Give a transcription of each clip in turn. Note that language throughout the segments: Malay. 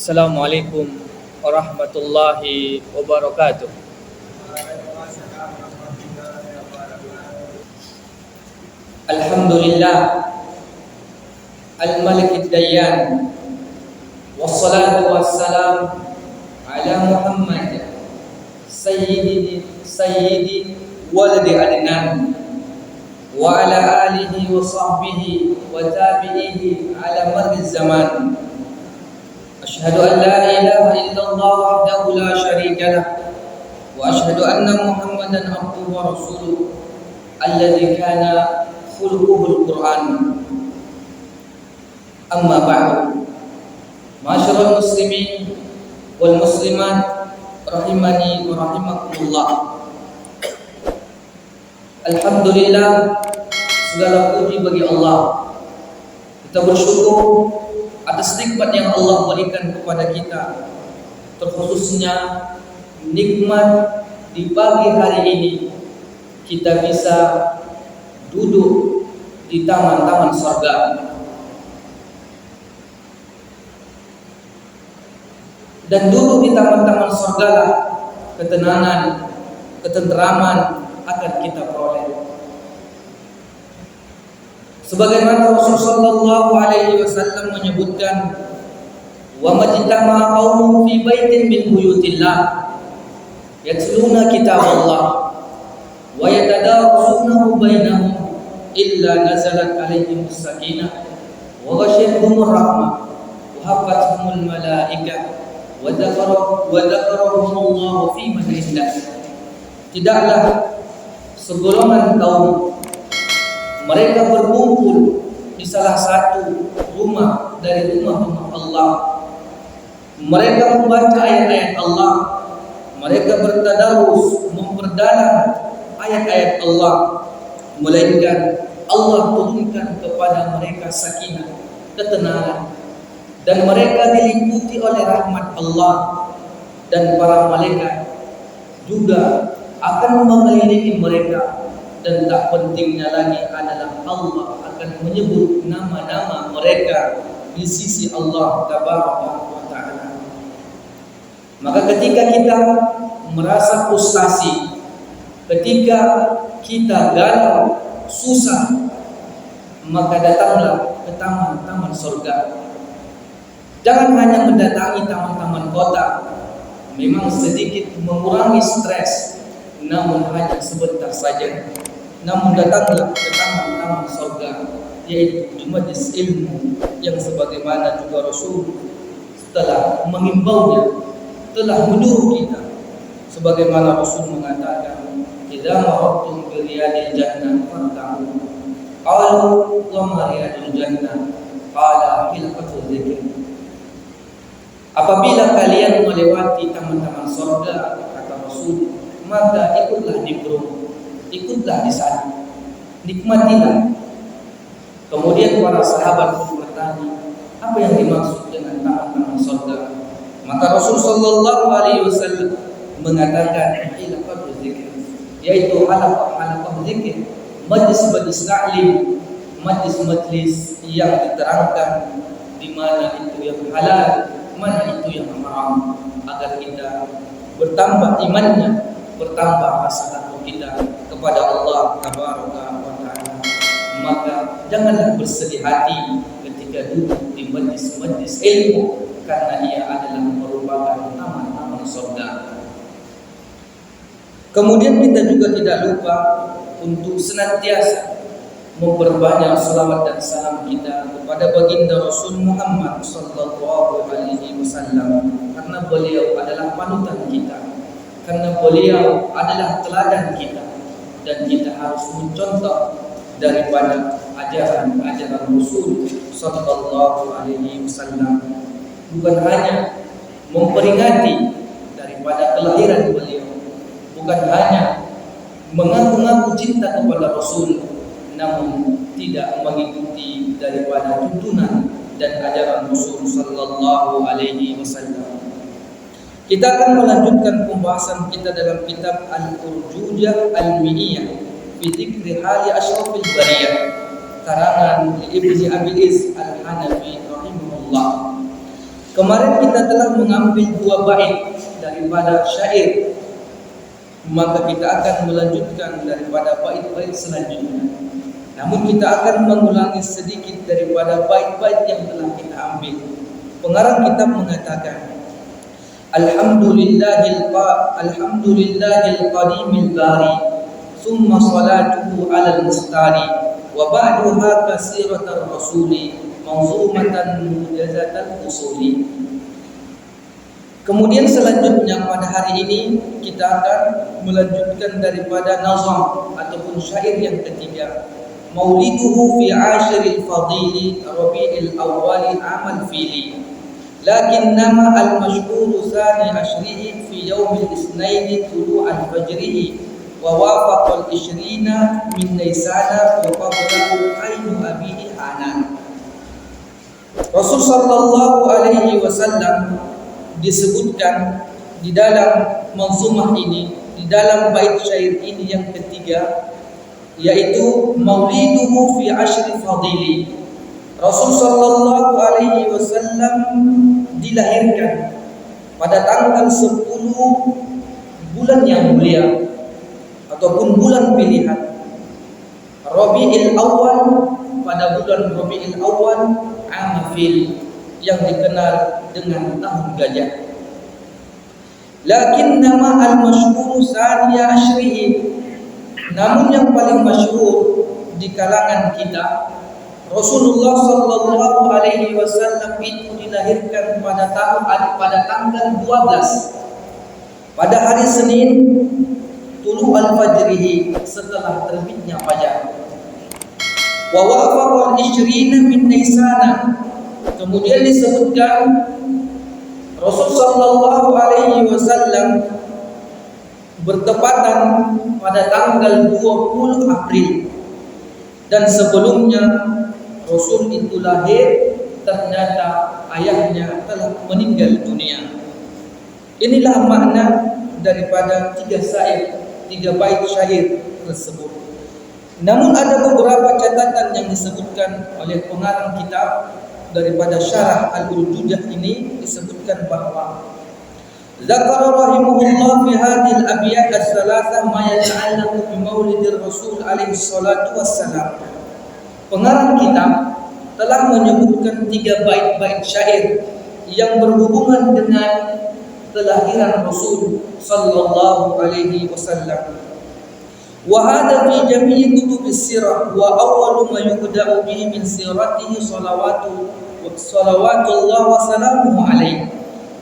Assalamualaikum warahmatullahi wabarakatuh. Alhamdulillah Al-Malik Ad-Dayyan, wassalatu wassalam ala Muhammad Sayyidi waladi Adnan wa ala alihi wa sahbihi wa tabi'ihi ala marri zaman. Asyhadu an la ilaha illallah wahdahu la syarika lah wa asyhadu anna Muhammadan abduhu wa rasuluh alladzi kana khuluquhul Qur'an. Amma ba'du. Ma'asyiral muslimin wal muslimat rahimani wa rahimakumullah. Alhamdulillah, segala puji bagi Allah. Kita bersyukur atas nikmat yang Allah berikan kepada kita, terkhususnya nikmat di pagi hari ini kita bisa duduk di taman-taman surga. Dan duduk di taman-taman surga lah ketenangan, ketenteraman akan kita peroleh. Sebagaimana Rasulullah sallallahu alaihi wasallam menyebutkan, wa majtama'a qaumun fi baitin min buyutillah yatluna kitaballah wa yatadarasunahu bainahum illa nazalat alaihim as-sakinah wa ghashiyatuhumur rahmah wa hafathumul malaikah wa dzakarahumullahu fi man indah. Tidaklah segolongan kaum mereka berkumpul di salah satu rumah dari rumah-rumah Allah. Mereka membaca ayat-ayat Allah, mereka bertadarus, memperdalam ayat-ayat Allah, melainkan Allah turunkan kepada mereka sakinah, ketenangan, dan mereka diliputi oleh rahmat Allah, dan para malaikat juga akan mengelilingi mereka. Dan tak pentingnya lagi adalah Allah akan menyebut nama-nama mereka di sisi Allah Tabaraka wa Ta'ala. Maka ketika kita merasa frustasi, ketika kita galau, susah, maka datanglah ke taman-taman surga. Jangan hanya mendatangi taman-taman kota, memang sedikit mengurangi stres, namun hanya sebentar saja. Namun datanglah ke taman-taman surga, yaitu di majlis ilmu yang sebagaimana juga Rasul telah mengimbaunya, telah menyuruh kita. Sebagaimana Rasul mengatakan, "Idza marartum bi riyadil jannah farta'u." Qalu wa ma riyadul jannah? Qala hilqatul dzikr. Apabila kalian melewati taman-taman surga, kata Rasul, maka ikutlah di sana, nikmatilah. Kemudian para sahabat pun bertanya, apa yang dimaksud dengan taman-taman surga? Maka Rasul sallallahu alaihi wasallam mengatakan, hilaqatul dzikr, yaitu halaqah zikir, majlis-majlis ta'lim, majlis-majlis yang diterangkan di mana itu yang halal, mana itu yang haram, agar kita bertambah imannya, bertambah rasa takut kita kepada Allah Tabaraka wa Ta'ala. Maka janganlah bersedih hati ketika duduk di majlis-majlis ilmu, karena ia adalah merupakan taman-taman surga. Kemudian kita juga tidak lupa untuk senantiasa memperbanyak salawat dan salam kita kepada baginda Rasul Muhammad sallallahu alaihi wasallam, karena beliau adalah panutan kita, karena beliau adalah teladan kita, dan kita harus mencontoh daripada ajaran-ajaran Rasul sallallahu alaihi wasallam. Bukan hanya memperingati daripada kelahiran beliau, bukan hanya mengaku-ngaku cinta kepada Rasul, namun tidak mengikuti daripada tuntunan dan ajaran Rasul sallallahu alaihi wasallam. Kita akan melanjutkan pembahasan kita dalam kitab Al-Urjujah Al-Miniyah fi dzikri hali asyrafil bariyah, karangan Ibnu Abi Is Al-Hanafi rahimahullah. Kemarin kita telah mengambil 2 bait daripada syair, maka kita akan melanjutkan daripada bait-bait selanjutnya. Namun kita akan mengulangi sedikit daripada bait-bait yang telah kita ambil. Pengarang kitab mengatakan, Alhamdulillahil qadimil bari, summa salatuhu alal mustari, wa ba'duha kasiratar rasuli, manzumatan mujazatan usuli. Kemudian selanjutnya pada hari ini kita akan melanjutkan daripada nazam ataupun syair yang ketiga. Mauliduhu fi ashiril fadili rabi'il awwali amal fili, lakin nama al-mashhur thani ashrihi fi yawmil isnaini tulu'al fajrihi, wa wafaqal ishrina min Naisana wa qablahu ainu abihi Hanan. Rasul sallallahu alaihi wasallam disebutkan di dalam manzumah ini, di dalam bait syair ini yang ketiga, yaitu mauliduhu fi ashri fadili. Rasul sallallahu alaihi wasallam dilahirkan pada tanggal 10 bulan yang mulia ataupun bulan pilihan Rabi'il Awal, pada bulan Rabi'il Awal Amafil, yang dikenal dengan tahun gajah. Lakin nama al-masyhur saniya ashrihi, namun yang paling masyhur di kalangan kita, Rasulullah sallallahu alaihi wasallam itu dilahirkan pada tanggal 12 pada hari Senin tulu al-fajrihi, setelah terbitnya fajar. Wa wafaqal ishrina min Naisana, kemudian disebutkan Rasul sallallahu alaihi wasallam bertepatan pada tanggal 20 April, dan sebelumnya Rasul itu lahir ternyata ayahnya telah meninggal dunia. Inilah makna daripada 3 bait syair tersebut. Namun ada beberapa catatan yang disebutkan oleh pengarang kitab daripada syarah Al-Urjujah ini, disebutkan bahwa Zakara rahimahullah fi hadhil abyat as-salasah ma yata'allaqu bi maulidir Rasul alaihi salatu wassalam. Pengarang kitab telah menyebutkan 3 bait-bait syair yang berhubungan dengan kelahiran Rasul sallallahu alaihi wasallam. Wa hadha fi jami'i kutubis sirah wa awwalu ma yubda'u bihi min siratihi salawatullah wa salamuhu alaihi.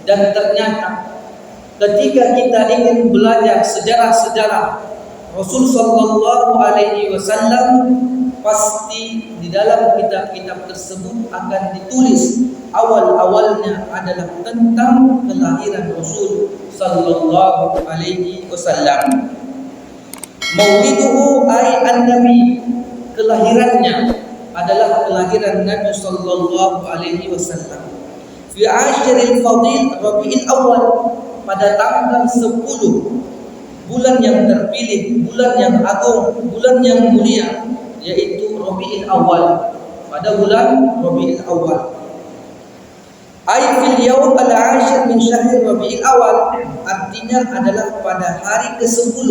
Dan ternyata ketika kita ingin belajar sejarah-sejarah Rasul sallallahu alaihi wasallam, pasti di dalam kitab-kitab tersebut akan ditulis awal-awalnya adalah tentang kelahiran Rasul sallallahu alaihi wasallam. Mauliduhu ay an-nabi, kelahirannya adalah kelahiran Nabi sallallahu alaihi wasallam. Fi ashiril fadil Rabi'il Awal, pada tanggal 10 bulan yang terpilih, bulan yang agung, bulan yang mulia, yaitu Rabi'il Awal, pada bulan Rabi'il Awal. Ay fil yawm al-ashir min syahr Rabi'il Awal, artinya adalah pada hari ke-10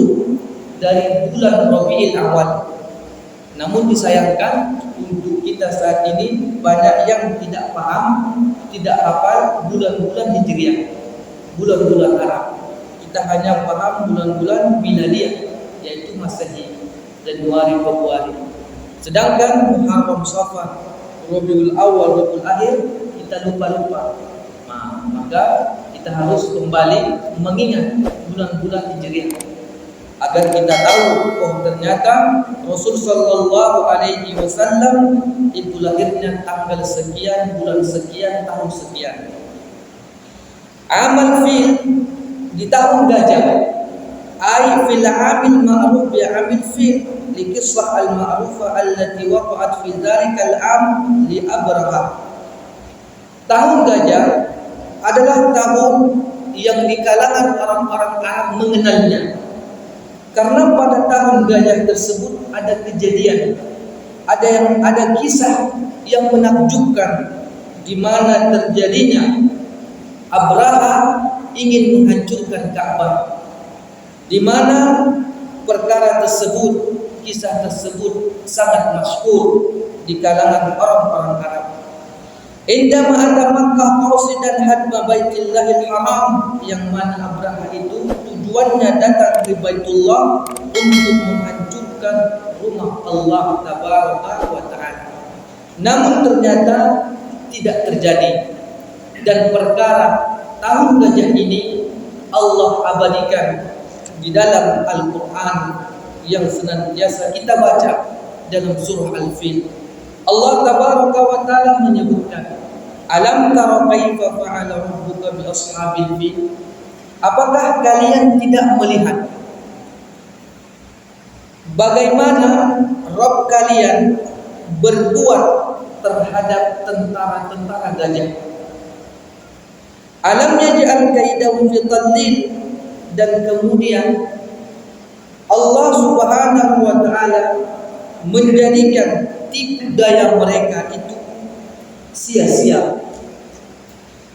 dari bulan Rabi'il Awal. Namun disayangkan untuk kita saat ini banyak yang tidak paham, tidak hafal bulan-bulan Hijriah, bulan-bulan Arab. Kita hanya paham bulan-bulan Miladiyah, yaitu Masehi, Januari, Februari. Sedangkan Muharram, Safar, Rabiul Awal, Rabiul Akhir kita lupa-lupa. Maka kita harus kembali mengingat bulan-bulan Hijriah agar kita tahu, oh ternyata Rasul sallallahu alaihi wasallam itu lahirnya tanggal sekian, bulan sekian, tahun sekian. Amal fil, di tahun gajah. Ay fil amil ma'ruf bi amil fil, li qissah al-ma'rufa allati waqa'at fi dzalikal am li Abraha. Tahun gajah adalah tahun yang di kalangan orang-orang Arab mengenalnya. Karena pada tahun gajah tersebut ada kejadian, ada kisah yang menakjubkan, di mana terjadinya Abraha ingin menghancurkan Ka'bah, di mana perkara tersebut, kisah tersebut sangat masyhur di kalangan orang-orang Arab. Indama ata Makkah qasidan hadma Baitillahil Haram, yang mana Abraha itu tujuannya datang ke Baitullah untuk menghancurkan rumah Allah Tabaraka wa Ta'ala. Namun ternyata tidak terjadi, dan perkara tahun gajah ini Allah abadikan di dalam Al-Quran yang senantiasa kita baca dalam surah Al-Fil. Allah Tabaraka wa Ta'ala menyebutkan, alam tara kaifa fa'ala rabbuka bi ashabil fil. Apakah kalian tidak melihat bagaimana Rabb kalian berbuat terhadap tentara-tentara gajah? Alam yaj'al kaidahum fi tadlil. Dan kemudian Allah Subhanahu wa Ta'ala menjadikan tipu daya mereka itu sia-sia.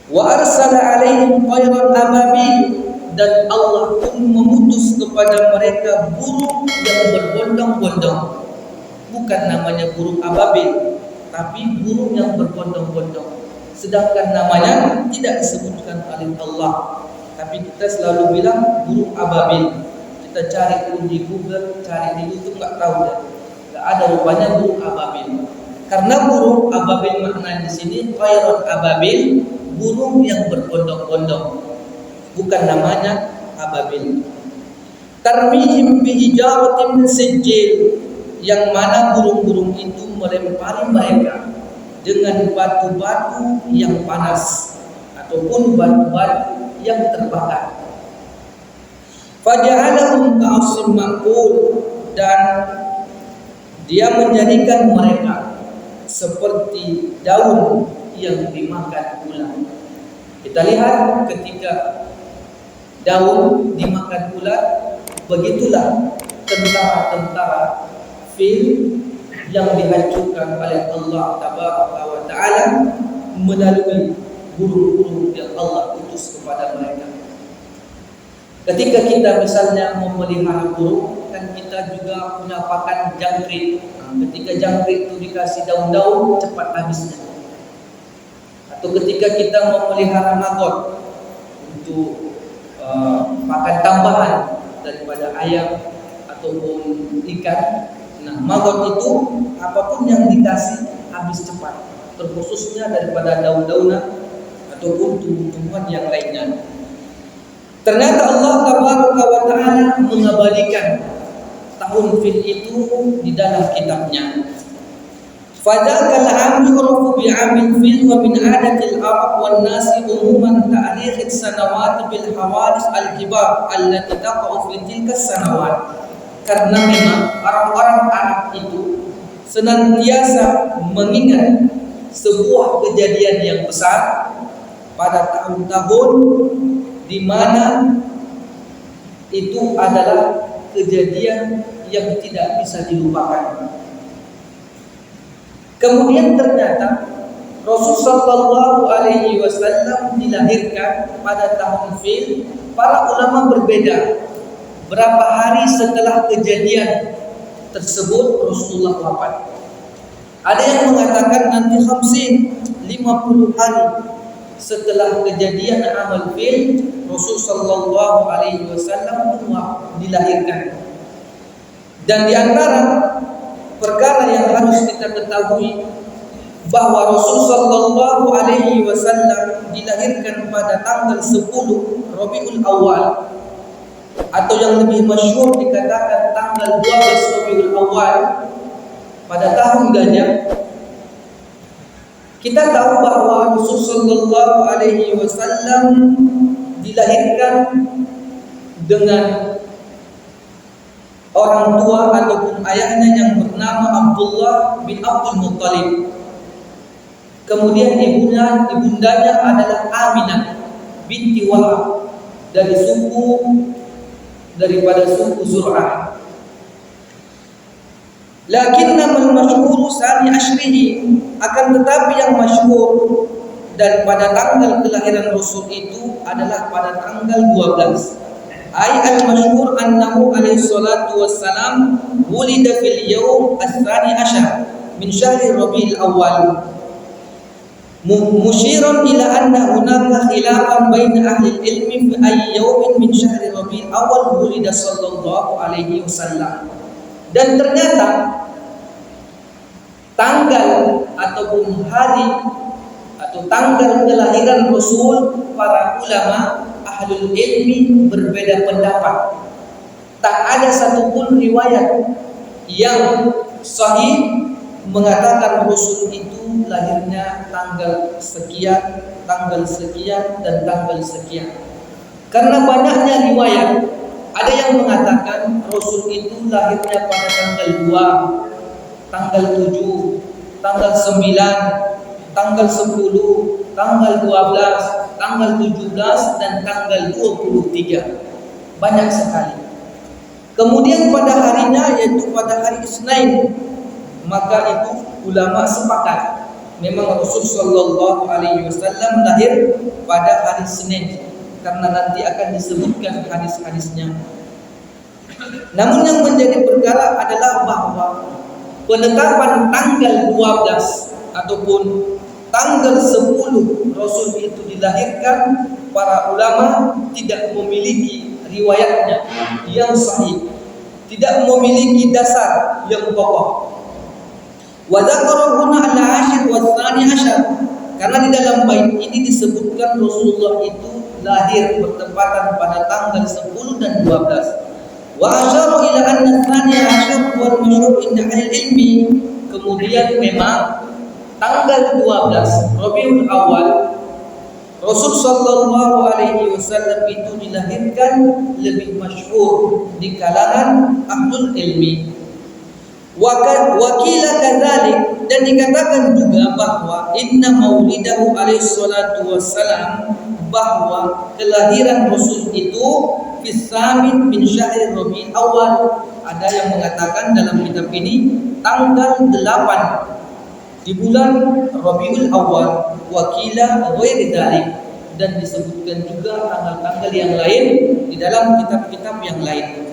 Wa arsala alaihim tayran ababil. Dan Allah pun memutus kepada mereka burung yang berbondong-bondong. Bukan namanya burung ababil, tapi burung yang berbondong-bondong. Sedangkan namanya tidak disebutkan oleh Allah, tapi kita selalu bilang burung ababil. Kita cari pun di Google, cari di YouTube, nggak tahu deh. Nggak ada rupanya burung ababil. Karena burung ababil maknanya di sini tayran ababil, burung yang berbondong-bondong. Bukan namanya ababil. Tarmihim bi hijaratin min sijil, yang mana burung-burung itu melempari mereka dengan batu-batu yang panas ataupun batu-batu yang terbakar. Faja'alahum ka'asfin ma'kul, dan dia menjadikan mereka seperti daun yang dimakan ular. Kita lihat ketika daun dimakan ular, begitulah tentara-tentara fil yang dihancurkan oleh Allah Tabaraka wa Ta'ala melalui burung-burung yang Allah utus kepada mereka. Ketika kita misalnya memelihara burung, kan kita juga punya pakan jangkrik. Ketika jangkrik itu dikasih daun-daun, cepat habisnya. Atau ketika kita memelihara maggot untuk makan tambahan daripada ayam ataupun ikan. Nah, maggot itu apapun yang dikasih habis cepat, terkhususnya daripada daun-daunan ataupun tumbuh-tumbuhan yang lainnya. Ternyata Allah Tabaraka wa Ta'ala mengabadikan tahun fil itu di dalam kitabnya. Fadzakal 'am yu'rafu bi'amil fil wa min 'adatil Arab wan nasi umuman ta'rikh sanawat bil hawadis al-kibar allati taqa'u fi tilka sanawat. Karena memang orang-orang Arab itu senantiasa mengingat sebuah kejadian yang besar pada tahun-tahun di mana itu adalah kejadian yang tidak bisa dilupakan. Kemudian ternyata Rasulullah SAW dilahirkan pada tahun fil. Para ulama berbeda berapa hari setelah kejadian tersebut Rasulullah wafat. Ada yang mengatakan nanti 50 hari setelah kejadian amal fil, Rasulullah SAW dilahirkan. Dan di antara perkara yang harus kita ketahui bahwa Rasulullah SAW dilahirkan pada tanggal 10 Rabiul Awal, atau yang lebih masyhur dikatakan tanggal 12 Rabiul Awal pada tahun gajah. Kita tahu bahwa Rasulullah SAW dilahirkan dengan orang tua ataupun ayahnya yang bernama Abdullah bin Abdul Muttalib. Kemudian ibundanya adalah Aminah binti Wahab daripada suku Zur'ah. Lakinna man masyhur sani ashrihi, akan tetapi yang masyhur dan pada tanggal kelahiran Rasul itu adalah pada tanggal 12. Ai al-masyhur annahu alaihi salatu wassalam wulida fil yawm ats-tsani asyar min syahri Rabiul Awwal. Musyiran ila anna hunaka khilafan baina ahli ilmi fi ayyi yawmin min syahri Rabiul Awwal wulida sallallahu alaihi wasallam. Dan ternyata tanggal ataupun hari atau tanggal kelahiran Rasul, para ulama ahlul ilmi berbeda pendapat. Tak ada satupun riwayat yang sahih mengatakan Rasul itu lahirnya tanggal sekian, dan tanggal sekian. Karena banyaknya riwayat, ada yang mengatakan Rasul itu lahirnya pada tanggal 2, tanggal 7, tanggal 9, tanggal 10, tanggal 12, tanggal 17 dan tanggal 23. Banyak sekali. Kemudian pada harinya, yaitu pada hari Isnin, maka itu ulama sepakat memang Rasul sallallahu alaihi wasallam lahir pada hari Senin, karena nanti akan disebutkan hadis-hadisnya. Namun yang menjadi perkara adalah bahwa penetapan tanggal 12 ataupun tanggal 10 Rasul itu dilahirkan, para ulama tidak memiliki riwayatnya yang sahih, tidak memiliki dasar yang kokoh. Wa dzakara huna al-ashir wa tsani asyar, karena di dalam bait ini disebutkan Rasulullah itu lahir bertepatan pada tanggal 10 dan 12. Wa asyara ila anna tsani asyar wal masyhur inda ahli ilmi. Kemudian memang tanggal 12 Rabiul Awal Rasul sallallahu alaihi wasallam itu dilahirkan lebih masyhur di kalangan ahlul ilmi. Wakila kadzalik, dan dikatakan juga bahwa inna maulidahu alaihi salatu wassalam, bahwa kelahiran Rasul itu fisamin min syahri Rabiul Awal. Ada yang mengatakan dalam kitab ini tanggal 8 di bulan Rabiul Awal. Wakila ghairi dzalik, dan disebutkan juga tanggal-tanggal yang lain di dalam kitab-kitab yang lain.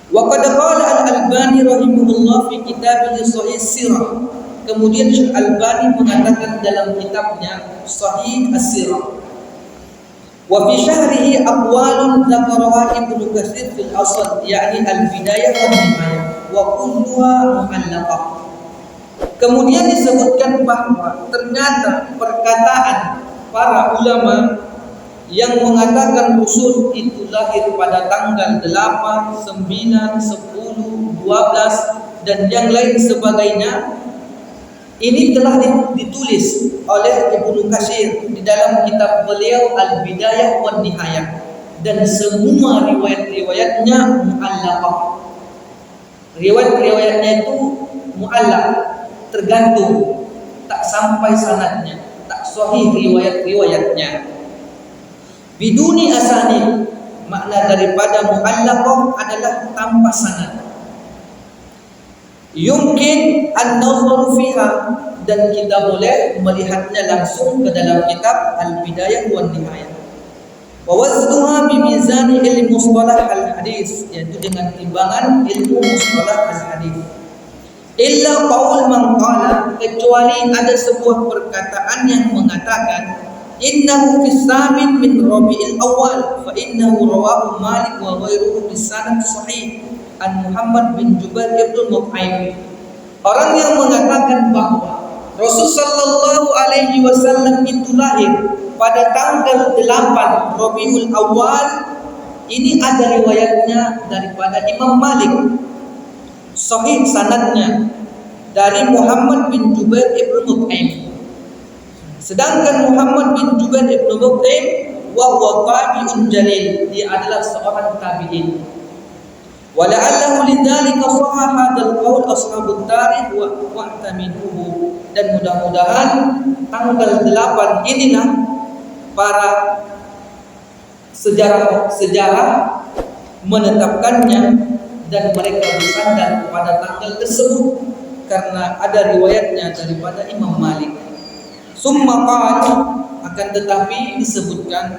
Wa qad qala al-Albani rahimahullah fi kitabih Shahih Sirah. Kemudian Syekh Albani mengatakan dalam kitabnya Sahih As-Sirah, wa fi syahrihi aqwalun dzakaraha Ibnu Katsir fil Asl, yakni al-Bidayah wa Nihayah, wa kulluha mu'allaqah. Kemudian disebutkan bahwa ternyata perkataan para ulama yang mengatakan Rasul itu lahir pada tanggal 8, 9, 10, 12 dan yang lain sebagainya, ini telah ditulis oleh Ibnu Katsir di dalam kitab beliau Al-Bidayah wa Nihayah, dan semua riwayat-riwayatnya mu'allaqah. Riwayat-riwayatnya itu mu'allaq, tergantung, tak sampai sanadnya, tak sahih riwayat-riwayatnya. Biduni asanid, makna daripada mu'allaqah adalah tanpa sanad. Yumkin an-nazaru fiha, dan kita boleh melihatnya langsung ke dalam kitab Al-Bidayah wa Nihayah. Wa waznuha bi mizani ilmu mustalah al-hadis, yaitu dengan timbangan ilmu mustalah al-hadis. Illa qaul man qala, kecuali ada sebuah perkataan yang mengatakan innahu fis samin min Rabiul Awal, fa innahu rawahu Malik wa ghairuhu bis sanad sahih an Muhammad bin Jubair ibn Mut'im. Orang yang mengatakan bahwa Rasul sallallahu alaihi wasallam itu lahir pada tanggal 8 Rabiul Awal, ini ada riwayatnya daripada Imam Malik, sahih sanadnya dari Muhammad bin Jubair ibn Mut'im. Sedangkan Muhammad bin Jubair ibn Mut'im wa huwa tabi'un jalil, dia adalah seorang tabi'in. Wa la'allahu lidzalika sahha hadzal qaul ashabut tarikh wa wa'tamiduhu, dan mudah-mudahan tanggal 8 inilah para sejarah menetapkannya dan mereka bersandar kepada tanggal tersebut karena ada riwayatnya daripada Imam Malik. Summa qala, akan tetapi disebutkan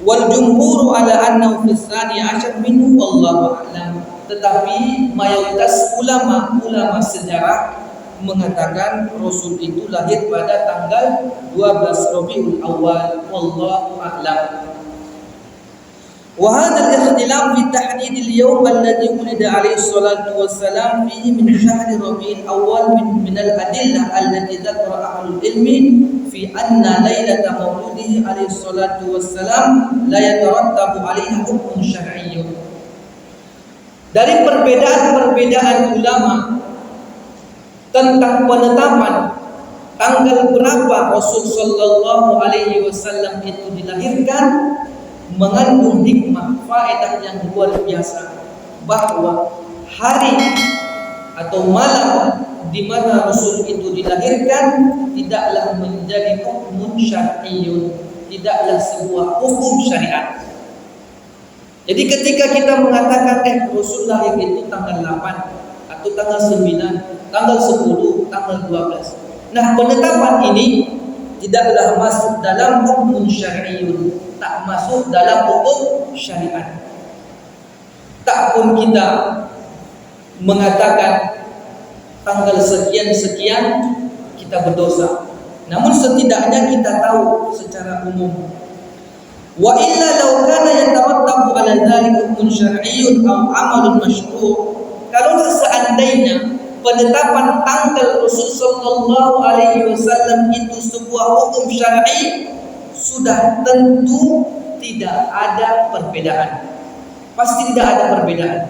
wal jumhur ala annahu fi tsani asyar minhu wallahu a'lam. Tetapi mayoritas ulama sejarah mengatakan Rasul itu lahir pada tanggal 12 Rabiul Awal, wallahu a'lam. Wa hadha al-ikhtilaf fi tahdid al-yawm alladhi ulida alayhi salatu wassalam fihi min shahr Rabiul Awal min al-adillah allati dhakara ahlul ilmi fi anna lailata maulidihi alayhi salatu wassalam la yatarattabu 'alayha hukmun syar'iyyun. Dari perbedaan ulama tentang penetapan tanggal berapa Rasul sallallahu alaihi wasallam itu dilahirkan mengandung hikmah faedah yang luar biasa, bahwa hari atau malam di mana Rasul itu dilahirkan tidaklah menjadi hukum syar'iyyun, tidaklah sebuah hukum syariat. Jadi ketika kita mengatakan Rasul lahir itu tanggal 8 atau tanggal 9, tanggal 10, tanggal 12. Nah, penetapan ini tidaklah masuk dalam hukum syar'iyyun, tak masuk dalam hukum syariat. Tak pun kita mengatakan tanggal sekian-sekian kita berdosa. Namun setidaknya kita tahu secara umum. Wa illa law kana yatarattabu 'ala dzalika hukmun syar'iyyun aw 'amalun masyru'. Kalau seandainya penetapan tanggal Rasul sallallahu alaihi wasallam itu sebuah hukum syar'i, sudah tentu tidak ada perbedaan. Pasti tidak ada perbedaan.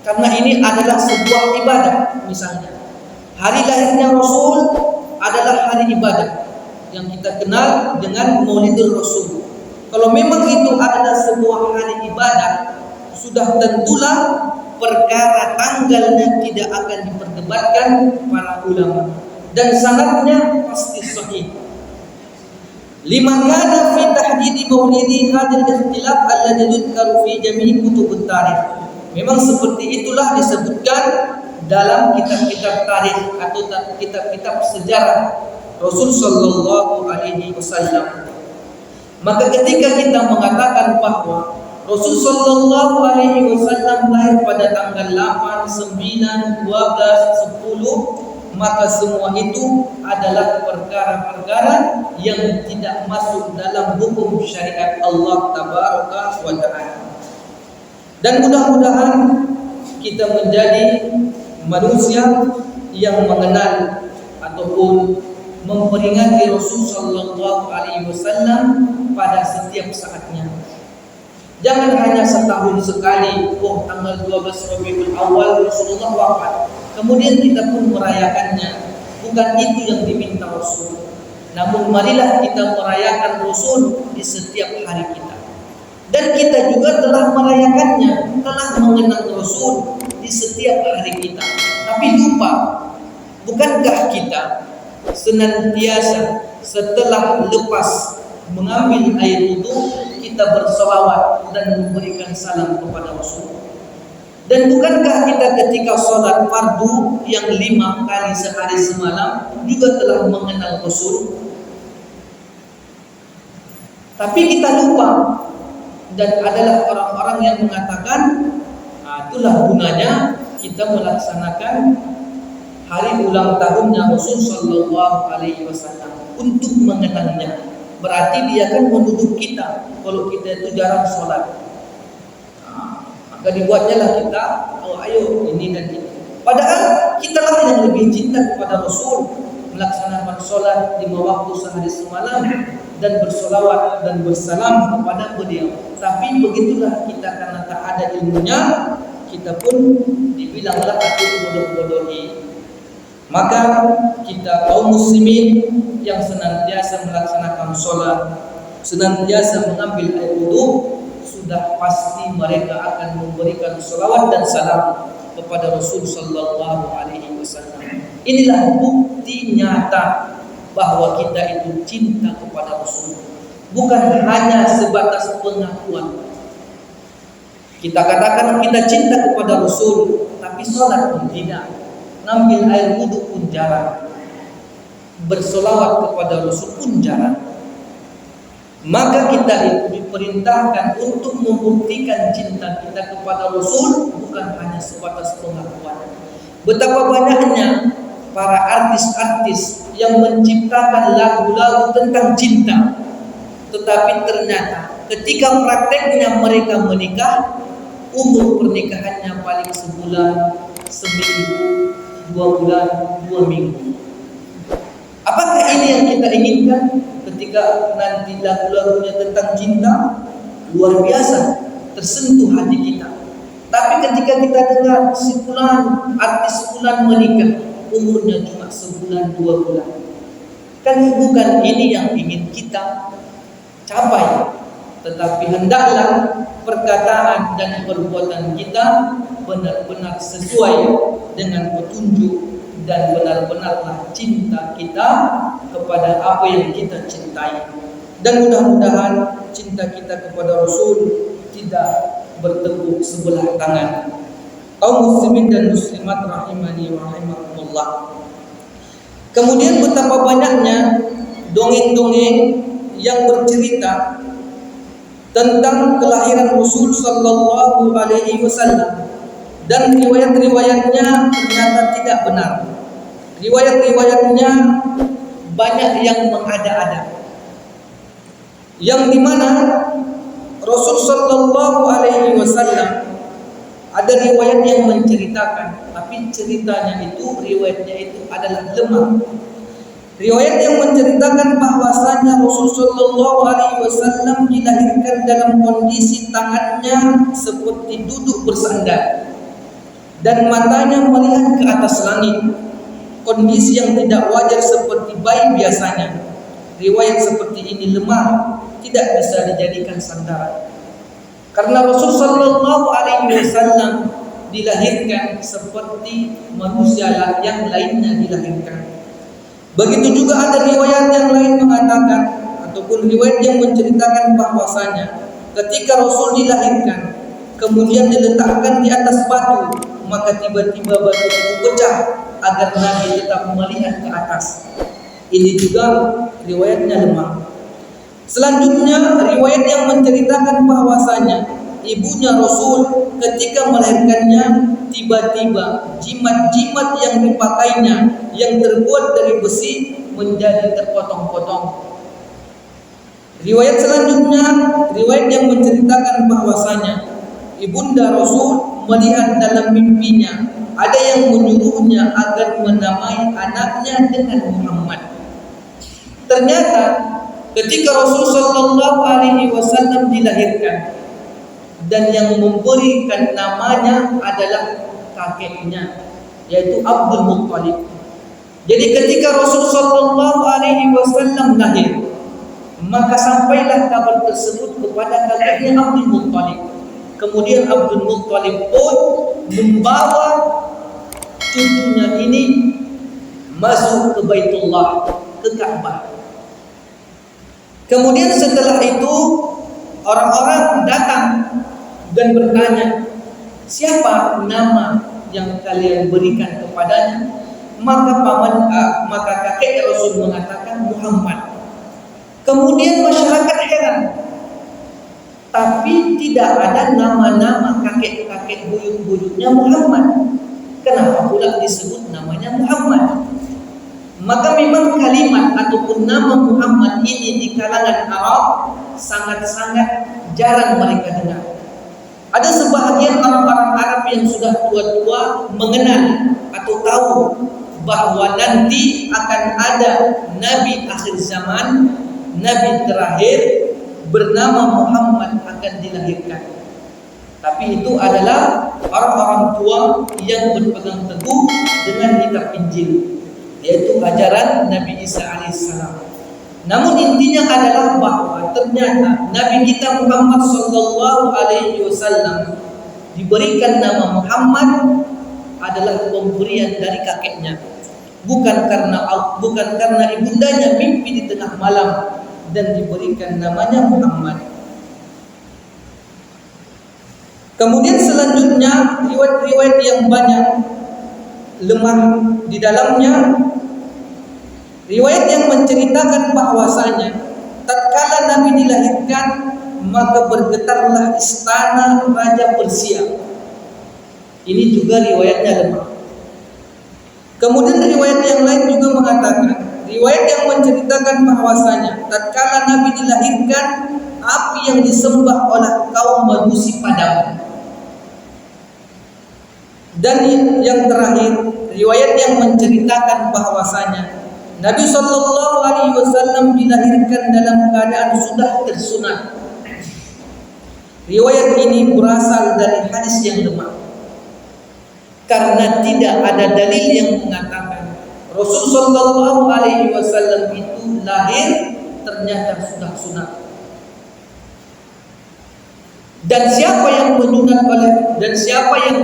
Karena ini adalah sebuah ibadah. Misalnya, hari lahirnya Rasul adalah hari ibadah yang kita kenal dengan Maulidul Rasul. Kalau memang itu adalah sebuah hari ibadah, sudah tentulah perkara tanggalnya tidak akan diperdebatkan para ulama, dan sanadnya pasti sahih. Lima kana fi tahdid maulidi hadil ikhtilaf alladhi yudhkaru fi jami'i kutubut tarikh. Memang seperti itulah disebutkan dalam kitab-kitab tarikh atau kitab-kitab sejarah Rasul sallallahu alaihi wasallam. Maka ketika kita mengatakan bahwa Rasul sallallahu alaihi wasallam lahir pada tanggal 8, 9, 12, 10, maka semua itu adalah perkara-perkara yang tidak masuk dalam hukum syariat Allah tabaraka wa taala. Dan mudah-mudahan kita menjadi manusia yang mengenal ataupun memperingati Rasul sallallahu alaihi wasallam pada setiap saatnya. Jangan hanya setahun sekali, tanggal 12 Rabiul Awal Rasulullah wafat, kemudian kita pun merayakannya. Bukan itu yang diminta Rasul. Namun marilah kita merayakan Rasul di setiap hari kita. Dan kita juga telah merayakannya, telah mengenang Rasul di setiap hari kita. Tapi lupa, bukankah kita senantiasa setelah lepas mengambil air wudu kita bersolawat dan memberikan salam kepada Rasul? Dan bukankah kita ketika sholat fardu yang 5 kali sehari semalam juga telah mengenal Rasul? Tapi kita lupa, dan adalah orang-orang yang mengatakan itulah gunanya kita melaksanakan hari ulang tahunnya Rasul sallallahu alaihi wasallam untuk mengenangnya. Berarti dia akan menuduh kita kalau kita itu jarang sholat. Maka dibuatnya lah kita, ayo ini dan ini. Padahal kita lah yang lebih cinta kepada Rasul, melaksanakan sholat 5 waktu sehari semalam dan bersolawat dan bersalam kepada beliau. Tapi begitulah kita, karena tak ada ilmunya, kita pun dibilanglah aku bodoh-bodohi. Maka kita kaum muslimin yang senantiasa melaksanakan sholat, senantiasa mengambil air wudu, sudah pasti mereka akan memberikan sholawat dan salam kepada Rasul sallallahu alaihi wasallam. Inilah bukti nyata bahwa kita itu cinta kepada Rasul, bukan hanya sebatas pengakuan. Kita katakan kita cinta kepada Rasul, tapi sholat pun tidak, ngambil air wudu pun jarang. bersolawat kepada Rasul pun jarang. Maka kita itu diperintahkan untuk membuktikan cinta kita kepada Rasul bukan hanya sebatas pengakuan. Betapa banyaknya para artis-artis yang menciptakan lagu-lagu tentang cinta, tetapi ternyata ketika prakteknya mereka menikah, umur pernikahannya paling sebulan, seminggu, 2 bulan, 2 minggu. Apakah ini yang kita inginkan ketika nanti lagu-lagunya tentang cinta? Luar biasa, tersentuh hati kita. Tapi ketika kita dengar si fulan, artis fulan menikah, umurnya cuma sebulan, 2 bulan. Kan bukan ini yang ingin kita capai. Tetapi hendaklah perkataan dan perbuatan kita benar-benar sesuai dengan petunjuk dan benar-benarlah cinta kita kepada apa yang kita cintai. Dan mudah-mudahan cinta kita kepada Rasul tidak bertepuk sebelah tangan. Kaum muslimin dan muslimat rahimani wa rahimakumullah. Kemudian betapa banyaknya dongeng-dongeng yang bercerita tentang kelahiran Rasul sallallahu alaihi wasallam, dan riwayat-riwayatnya ternyata tidak benar. Riwayat-riwayatnya banyak yang mengada-ada, yang dimana Rasul sallallahu alaihi wasallam ada riwayat yang menceritakan, tapi ceritanya itu, riwayatnya itu adalah lemah. Riwayat yang menceritakan bahwasanya Rasul sallallahu alaihi wasallam dilahirkan dalam kondisi tangannya seperti duduk bersandar dan matanya melihat ke atas langit, kondisi yang tidak wajar seperti bayi biasanya. Riwayat seperti ini lemah, tidak bisa dijadikan sandaran. Karena Rasul sallallahu alaihi wasallam dilahirkan seperti manusia yang lainnya dilahirkan. Begitu juga ada riwayat yang lain mengatakan, ataupun riwayat yang menceritakan bahwasanya ketika Rasul dilahirkan, kemudian diletakkan di atas batu, maka tiba-tiba batu itu pecah agar Nabi tetap melihat ke atas. Ini juga riwayatnya lemah. Selanjutnya riwayat yang menceritakan bahwasanya ibunya Rasul ketika melahirkannya, tiba-tiba jimat-jimat yang dipakainya yang terbuat dari besi menjadi terpotong-potong. Riwayat selanjutnya, riwayat yang menceritakan bahwasanya ibunda Rasul melihat dalam mimpinya ada yang menyuruhnya agar menamai anaknya dengan Muhammad. Ternyata ketika Rasul sallallahu alaihi wasallam dilahirkan, dan yang memberikan namanya adalah kakeknya, yaitu Abdul Muttalib. Jadi ketika Rasul sallallahu alaihi wasallam lahir, maka sampailah kabar tersebut kepada kakeknya Abdul Muttalib. Kemudian Abdul Muttalib pun membawa cucunya ini masuk ke Baitullah, ke Ka'bah. Kemudian setelah itu orang-orang datang dan bertanya, siapa nama yang kalian berikan kepadanya? Maka kakek Rasul mengatakan Muhammad. Kemudian masyarakat heran, tapi tidak ada nama-nama kakek-kakek buyut-buyutnya Muhammad. Kenapa pula disebut namanya Muhammad? Maka memang kalimat ataupun nama Muhammad ini di kalangan Arab sangat-sangat jarang mereka dengar. Ada sebahagian orang-orang Arab yang sudah tua-tua mengenal atau tahu bahwa nanti akan ada Nabi akhir zaman, Nabi terakhir bernama Muhammad akan dilahirkan. Tapi itu adalah orang-orang tua yang berpegang teguh dengan kitab Injil, yaitu ajaran Nabi Isa alaihissalam. Namun intinya adalah bahwa ternyata Nabi kita Muhammad sallallahu alaihi wasallam diberikan nama Muhammad adalah pemberian dari kakeknya, bukan karena ibundanya mimpi di tengah malam dan diberikan namanya Muhammad. Kemudian selanjutnya riwayat-riwayat yang banyak lemah di dalamnya Riwayat yang menceritakan bahwasanya tatkala Nabi dilahirkan, maka bergetarlah istana Raja Persia. Ini juga riwayatnya lemah. Kemudian riwayat yang lain juga mengatakan, riwayat yang menceritakan bahwasanya tatkala Nabi dilahirkan, api yang disembah oleh kaum Majusi padam. Dan yang terakhir, riwayat yang menceritakan bahwasanya Nabi Shallallahu Alaihi Wasallam dilahirkan dalam keadaan sudah tersunat. Riwayat ini berasal dari hadis yang lemah, karena tidak ada dalil yang mengatakan Rasul Shallallahu Alaihi Wasallam itu lahir ternyata sudah sunat. Dan siapa yang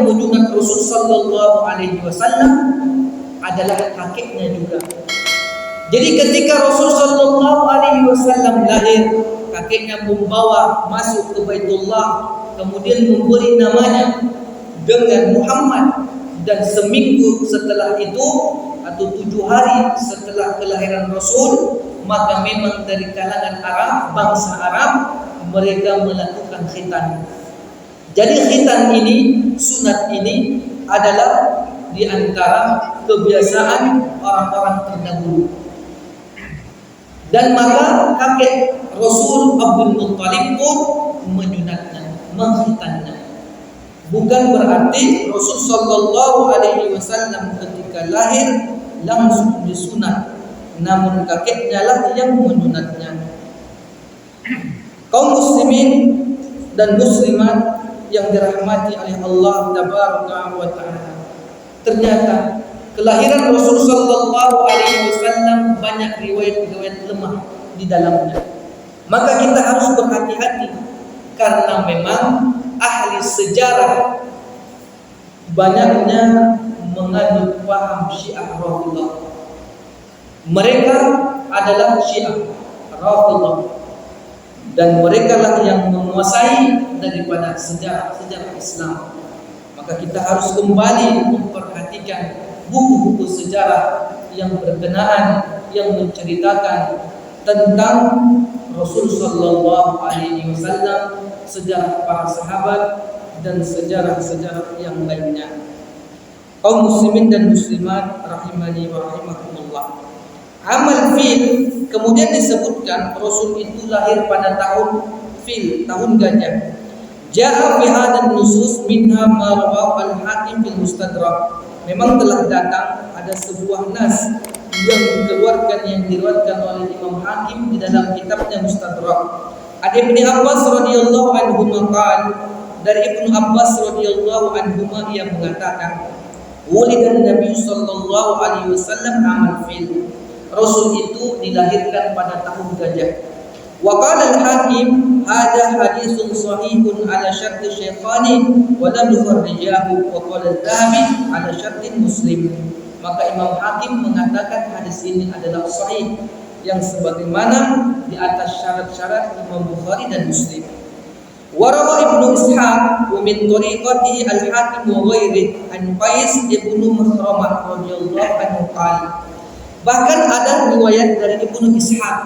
menyunat Rasul Shallallahu Alaihi Wasallam adalah kakeknya juga. Jadi ketika Rasul Shallallahu Alaihi Wasallam lahir, kakeknya membawa masuk ke Baitullah, kemudian memberi namanya dengan Muhammad. Dan seminggu setelah itu atau 7 hari setelah kelahiran Rasul, maka memang dari kalangan Arab, bangsa Arab, mereka melakukan khitan. Jadi khitan ini, sunat ini adalah di antara kebiasaan orang-orang terdahulu. Dan maka kakek Rasul Abdul Muttalib pun menyunatnya, mengkhitannya. Bukan berarti Rasul Sallallahu Alaihi Wasallam ketika lahir langsung disunat, namun kakeknya lah yang menyunatnya. Kaum muslimin dan muslimat yang dirahmati oleh Allah Tabaraka wa Ta'ala, ternyata kelahiran Rasul Sallallahu Alaihi Wasallam banyak riwayat-riwayat lemah di dalamnya. Maka kita harus berhati-hati, karena memang ahli sejarah banyaknya menganut paham Syiah Rafidhah. Mereka adalah Syiah Rafidhah, dan mereka lah yang menguasai daripada sejarah Islam. Maka kita harus kembali memperhatikan buku-buku sejarah yang berkenaan, yang menceritakan tentang Rasul Sallallahu Alaihi Wasallam, sejarah para sahabat, dan sejarah-sejarah yang lainnya. Kaum muslimin dan muslimat rahimani wa rahimakumullah. Amal fil, kemudian disebutkan Rasul itu lahir pada tahun fil, tahun gajah. Ja'a fi hadan nusus minha ma rawahu al-Hakim fil Mustadrak. Memang telah datang ada sebuah nas yang diriwayatkan oleh Imam Hakim di dalam kitabnya Mustadrak. Ada Ibnu Abbas radhiyallahu anhu maqal, dari Ibnu Abbas radhiyallahu anhu ia mengatakan, wulidan Nabi sallallahu alaihi wasallam amal fil. Rasul itu dilahirkan pada tahun gajah. Wa qala al-Hakim hadha haditsun sahihun ala syarti syaikhani wa lam yukharrijahu, wa qala al-Dhahabi ala syarti Muslim. Maka Imam Hakim mengatakan hadis ini adalah sahih, yang sebagaimana di atas syarat-syarat Imam Bukhari dan Muslim. Warawa Ibnu Ishaq wa min tariqatihi al-Hakim wa ghairihi an Qais ibnu Makhramah radhiyallahu anhu qala. Bahkan ada riwayat dari Ibnu Ishaq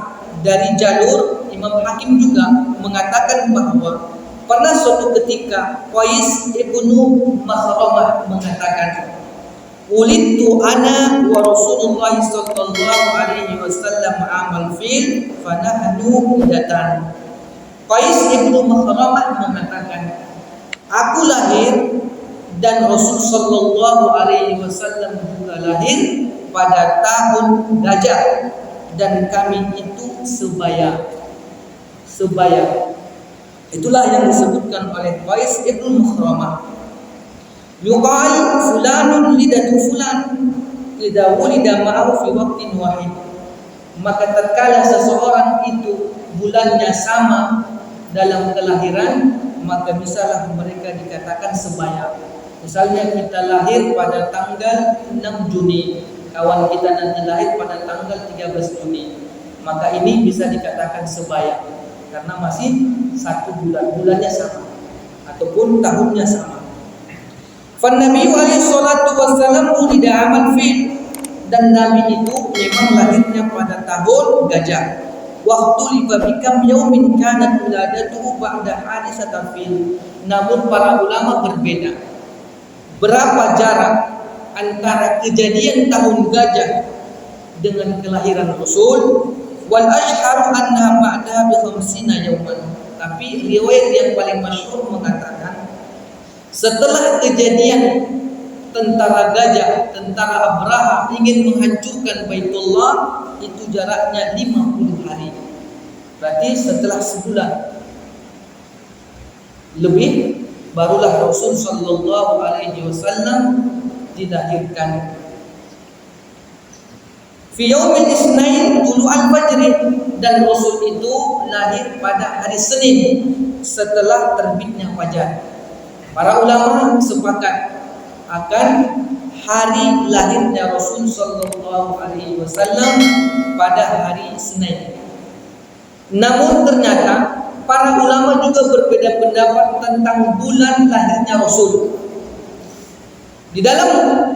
dari jalur Imam Hakim juga mengatakan bahwa pernah suatu ketika Qais ibnu Makhramah mengatakan, ulidtu ana wa Rasulullah sallallahu alaihi wasallam amal fil fa nahnu hidatan. Qais ibnu Makhramah mengatakan, aku lahir dan Rasul sallallahu alaihi wasallam juga lahir pada tahun gajah, dan kami itu sebaya. Itulah yang disebutkan oleh Qais ibnu Makhramah. Yuqal fulanun lidatu fulan idza wulida ma'ahu fi waqtin wahid. Maka tatkala seseorang itu bulannya sama dalam kelahiran, maka misalnya mereka dikatakan sebaya. Misalnya kita lahir pada tanggal 6 Juni, kawan kita nanti lahir pada tanggal 13 Juni, maka ini bisa dikatakan sebaya karena masih satu bulannya sama ataupun tahunnya sama. Fan Nabi alaihi salatu wassalam ulida amal fil, dan Nabi itu memang lahirnya pada tahun gajah. Waktu libabikam yaumin kanat wiladatuhu ba'da hadisatan fil. Namun para ulama berbeda. Berapa jarak antara kejadian tahun gajah dengan kelahiran Rasul? Wal ashharu anna ba'da bi 50 yauman. Tapi riwayat yang paling masyhur mengatakan setelah kejadian tentara gajah, tentara Abraha ingin menghancurkan Baitullah, itu jaraknya 50 hari. Berarti setelah sebulan lebih barulah Rasul sallallahu alaihi wasallam dilahirkan. Fi yaumil isnain tulu'al fajr, dan Rasul itu lahir pada hari Senin setelah terbitnya fajar. Para ulama sepakat akan hari lahirnya Rasul sallallahu alaihi wasallam pada hari Senin. Namun ternyata para ulama juga berbeda pendapat tentang bulan lahirnya Rasul. Di dalam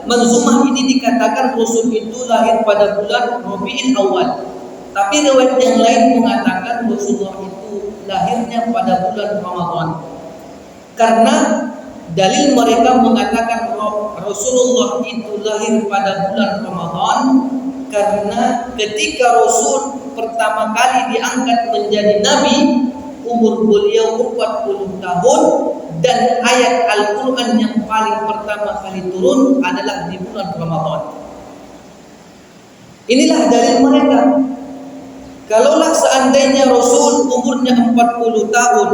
manzumah ini dikatakan Rasul itu lahir pada bulan Rabiul Awal. Tapi riwayat yang lain mengatakan Rasulullah itu lahirnya pada bulan Ramadan. Karena dalil mereka mengatakan Rasulullah itu lahir pada bulan Ramadan karena ketika Rasul pertama kali diangkat menjadi Nabi, umur beliau 40 tahun, dan ayat Al-Quran yang paling pertama kali turun adalah di bulan Ramadan. Inilah dalil mereka. Kalaulah seandainya Rasul umurnya 40 tahun,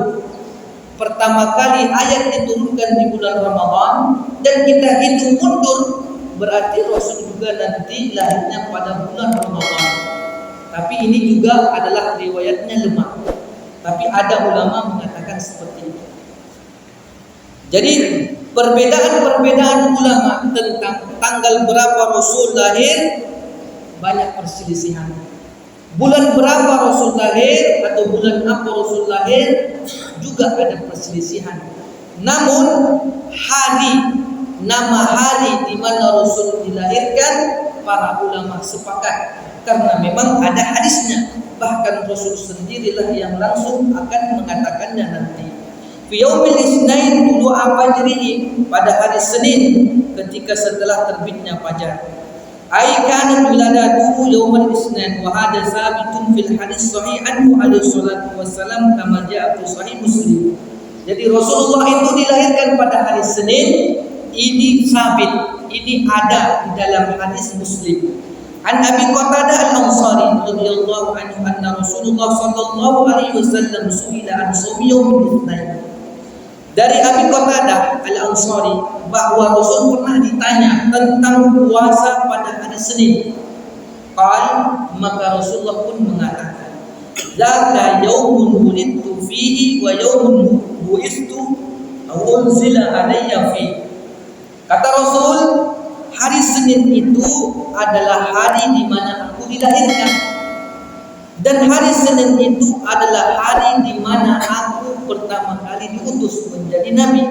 pertama kali ayat diturunkan di bulan Ramadan, dan kita hitung mundur, berarti Rasul juga nanti lahirnya pada bulan Ramadan. Tapi ini juga adalah riwayatnya lemah. Tapi ada ulama mengatakan seperti itu. Jadi perbedaan-perbedaan ulama tentang tanggal berapa Rasul lahir banyak perselisihan. Bulan berapa Rasul lahir atau bulan apa Rasul lahir juga ada perselisihan. Namun nama hari di mana Rasul dilahirkan, para ulama sepakat karena memang ada hadisnya. Bahkan Rasul sendirilah yang langsung akan mengatakannya nanti. Fi yaumil isnain tulu'a fajrihi, pada hari Senin ketika setelah terbitnya fajar. Ai kanat wiladatuhu yaumal isnin wa hadha sabitun fil hadis sahih anhu alaihi salatu wassalam kama jaa fi sahih Muslim. Jadi Rasulullah itu dilahirkan pada hari Senin, ini sabit, ini ada di dalam hadis Muslim. An Abi Qatadah Al-Ansari radhiyallahu anhu anna Rasulullah sallallahu alaihi wasallam su'ila an shaumi yaumil itsnain. Dari Abi Qatadah Al-Ansari bahwa Rasul pernah ditanya tentang puasa pada hari Senin. Maka Rasulullah pun mengatakan, "Zaka yaumun wulidtu fihi wa yaumun bu'istu aw unzila alayya fihi." Kata Rasul, hari Senin itu adalah hari di mana aku dilahirkan, dan hari Senin itu adalah hari di mana aku pertama kali diutus menjadi nabi,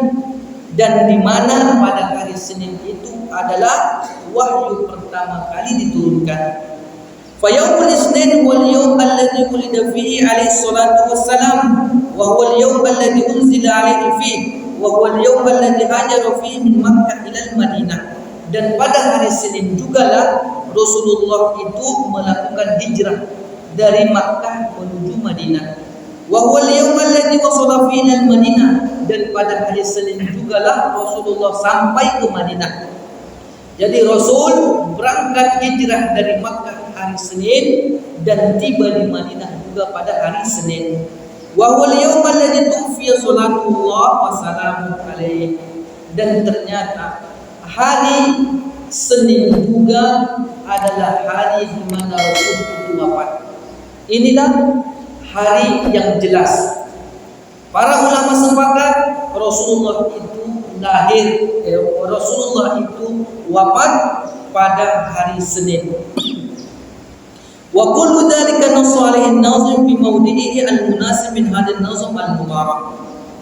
dan di mana pada hari Senin itu adalah wahyu pertama kali diturunkan. Fa yaumul isnin wal yaum alladhi wulida fihi alaihi salatu wassalam wa huwa al-yawm alladhi unzila alaihi fihi wa huwa al-yawm alladhi hajara fihi min Makkah ila al-Madinah. Dan pada hari Senin jugalah Rasulullah itu melakukan hijrah dari Makkah menuju Madinah. Wa huwa al-yawm alladhi wasala fihi al-Madinah, dan pada hari Senin jugalah Rasulullah sampai ke Madinah. Jadi Rasul berangkat hijrah dari Makkah hari Senin dan tiba di Madinah juga pada hari Senin. Wa huwa al-yawm alladhi tufiya salatullah wa salamu alaihi, dan ternyata hari Senin juga adalah hari di mana Rasul itu wafat. Inilah hari yang jelas. Para ulama sepakat Rasulullah itu Rasulullah itu wafat pada hari Senin. Wa kullu dzalika nassu alaihi an-nazim fi mawdi'ihi al-munasib min hadha an-nazm al-mubarak.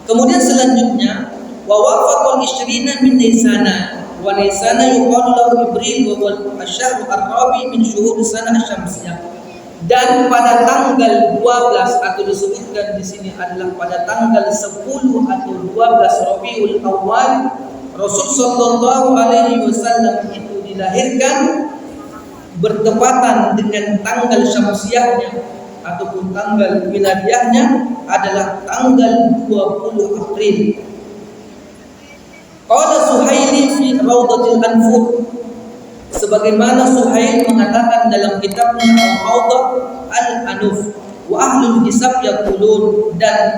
Kemudian selanjutnya wa wafaqal 20 min Nisana wa Nisan yuqalu lahu Ibril wa huwa asy-syahru ar-rabi min syuhur sanah asy-syamsiyah. Dan pada tanggal 12 atau disebutkan di sini adalah pada tanggal 10 atau 12 Rabiul Awal, Rasul sallallahu alaihi wasallam itu dilahirkan bertepatan dengan tanggal syamsiahnya ataupun tanggal miladiahnya adalah tanggal 20 April. Qala Suhaili fi Rawdatil Anfur, sebagaimana Suhail mengatakan dalam kitabnya Al-Rawdah Al-Anuf, wa ahlul hisab yaqulun, dan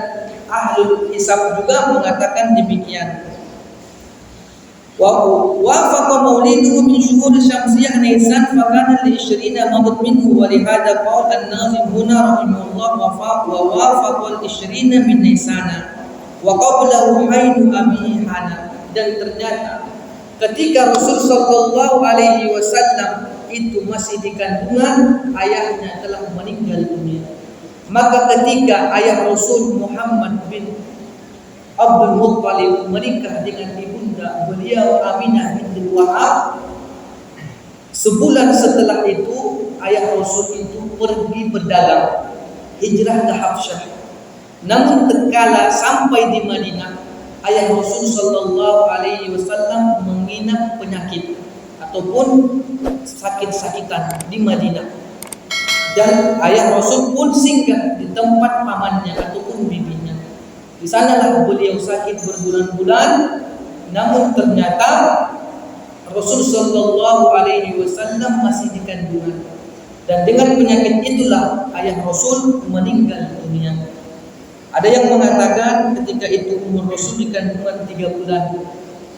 ahlul hisab juga mengatakan demikian. Wa wafaqa mauliduhu min syuhur syamsiyah Nisan fa kana li 20 madad minhu, wa li hadha qala an-nazim huna rahimahullah wa wafaqa al-20 min Nisana wa qablahu hainu abihi Hana. Dan ternyata ketika Rasul sallallahu alaihi wasallam itu masih di kandungan, ayahnya telah meninggal dunia. Maka ketika ayah Rasul Muhammad bin Abdul Muttalib menikah dengan ibunda beliau Aminah binti Wahab, sebulan setelah itu ayah Rasul itu pergi berdagang, hijrah ke Habsyah. Namun tatkala sampai di Madinah, ayah Rasul sallallahu alaihi wasallam menginap penyakit ataupun sakit-sakitan di Madinah. Dan ayah Rasul pun singgah di tempat pamannya ataupun bibinya. Di sanalah beliau sakit berbulan-bulan. Namun ternyata Rasul sallallahu alaihi wasallam masih di kandungan. Dan dengan penyakit itulah ayah Rasul meninggal dunia. Ada yang mengatakan ketika itu umur Rasul di kandungan 3 bulan.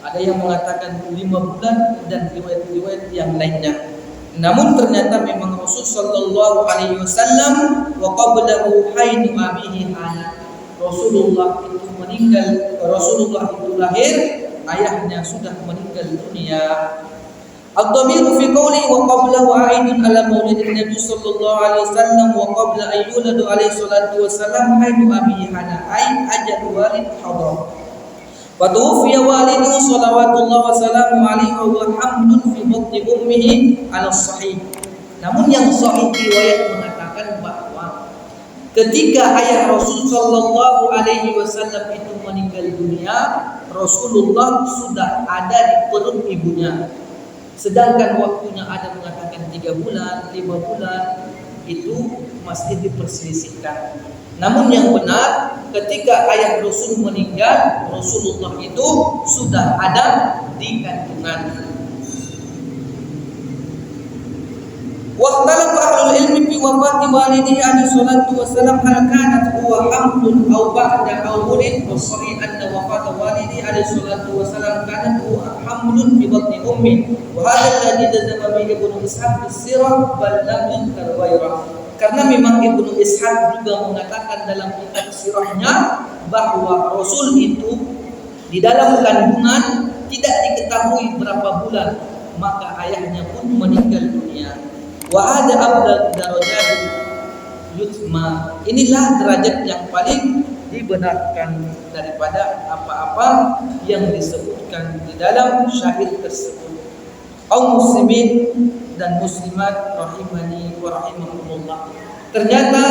Ada yang mengatakan 5 bulan dan riwayat-riwayat yang lainnya. Namun ternyata memang Rasul sallallahu alaihi wasallam wa qablahu hainu abihi Hana. Rasulullah itu meninggal, Rasulullah itu lahir, ayahnya sudah meninggal dunia. Ad-dhamiru fi qawli wa qablahu a'idun ala maulidin Nabi sallallahu alaihi wasallam wa qabla an yuladu alaihi salatu wassalam hainu abihi Hana ay ajal walid hadar. Wa tuwfiya walidu salawatullah wa salamu alaihi wa huwa hamlun fi batni ummihi ala sahih. Namun yang sahih riwayat mengatakan bahwa ketika ayah Rasul sallallahu alaihi wasallam itu meninggal dunia, Rasulullah sudah ada di perut ibunya. Sedangkan waktunya ada mengatakan 3 bulan, 5 bulan, itu masih diperselisihkan. Namun yang benar, ketika ayah Rasul meninggal, Rasulullah itu sudah ada di kandungan. Waqtalafa ahlul ilmi fi wafati walidihi alaihi salatu wassalam hal kanat huwa hamlun aw ba'da aw wulid, wa sahih anna wafata walidihi alaihi salatu wassalam kanat huwa hamlun fi batni ummi, wa hadha alladhi jazama bihi Ibnu Ishaq fi sirah bal lam yunkar ghairah. Karena memang Ibnu Ishaq juga mengatakan dalam kitab sirahnya bahwa Rasul itu di dalam kandungan tidak diketahui berapa bulan, maka ayahnya pun meninggal dunia. Wa ada abdal darajat yutma. Inilah derajat yang paling dibenarkan daripada apa-apa yang disebutkan di dalam syahid tersebut. Kaum muslimin dan muslimat rahimani wa rahimakumullah. Ternyata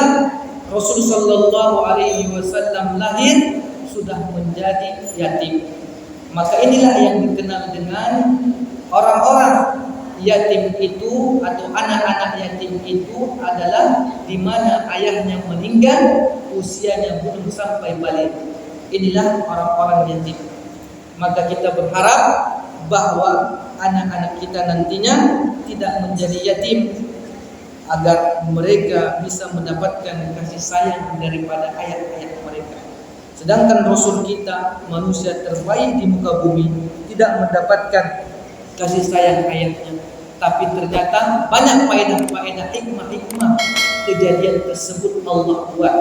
Rasul sallallahu alaihi wasallam lahir sudah menjadi yatim. Maka inilah yang dikenal dengan orang-orang yatim itu atau anak-anak yatim itu adalah di mana ayahnya meninggal, usianya belum sampai balik. Inilah orang-orang yatim. Maka kita berharap bahwa anak-anak kita nantinya tidak menjadi yatim, agar mereka bisa mendapatkan kasih sayang daripada ayah-ayah mereka. Sedangkan Rasul kita, manusia terbaik di muka bumi, tidak mendapatkan kasih sayang ayahnya. Tapi ternyata banyak faedah-faedah, hikmah-hikmah kejadian tersebut Allah buat.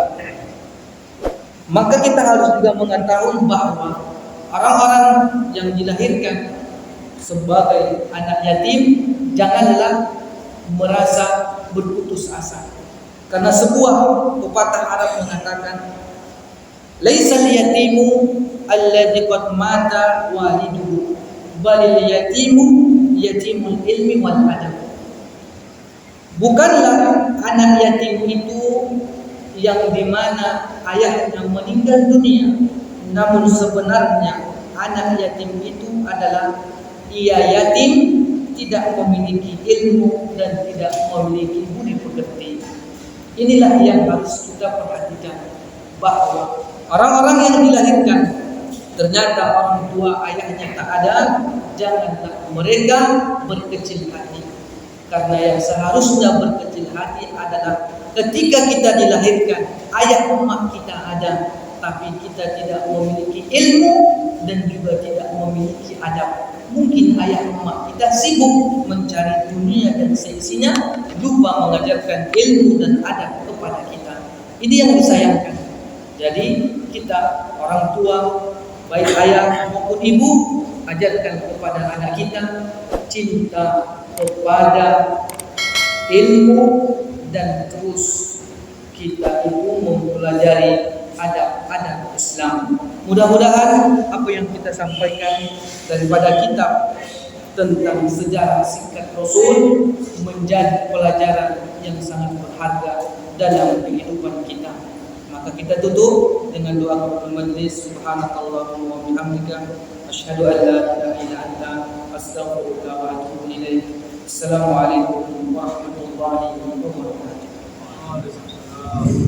Maka kita harus juga mengetahui bahwa orang-orang yang dilahirkan sebagai anak yatim janganlah merasa berputus asa. Karena sebuah pepatah Arab mengatakan, laisal yatimu alladzi qad mata waliduhu, balil yatimu yatimul ilmi wal adab. Bukanlah anak yatim itu yang dimana ayahnya meninggal dunia, namun sebenarnya anak yatim itu adalah ia yatim, tidak memiliki ilmu dan tidak memiliki budi pekerti. Inilah yang harus kita perhatikan, bahwa orang-orang yang dilahirkan ternyata orang tua ayahnya tak ada, janganlah mereka berkecil hati. Karena yang seharusnya berkecil hati adalah ketika kita dilahirkan, ayah emak kita ada, tapi kita tidak memiliki ilmu dan juga tidak memiliki adab. Mungkin ayah emak kita sibuk mencari dunia dan seisinya, lupa mengajarkan ilmu dan adab kepada kita. Ini yang disayangkan. Jadi kita orang tua, baik ayah maupun ibu, ajarkan kepada anak kita cinta kepada ilmu, dan terus kita itu mempelajari adab-adab Islam. Mudah-mudahan apa yang kita sampaikan daripada kitab tentang sejarah singkat Rasul menjadi pelajaran yang sangat berharga dalam kehidupan kita. Maka kita tutup dengan doa kepada majelis. Subhanakallahumma wa bihamdika asyhadu an la ilaha illa anta astaghfiruka wa atubu ilaik. Assalamualaikum warahmatullahi wabarakatuh.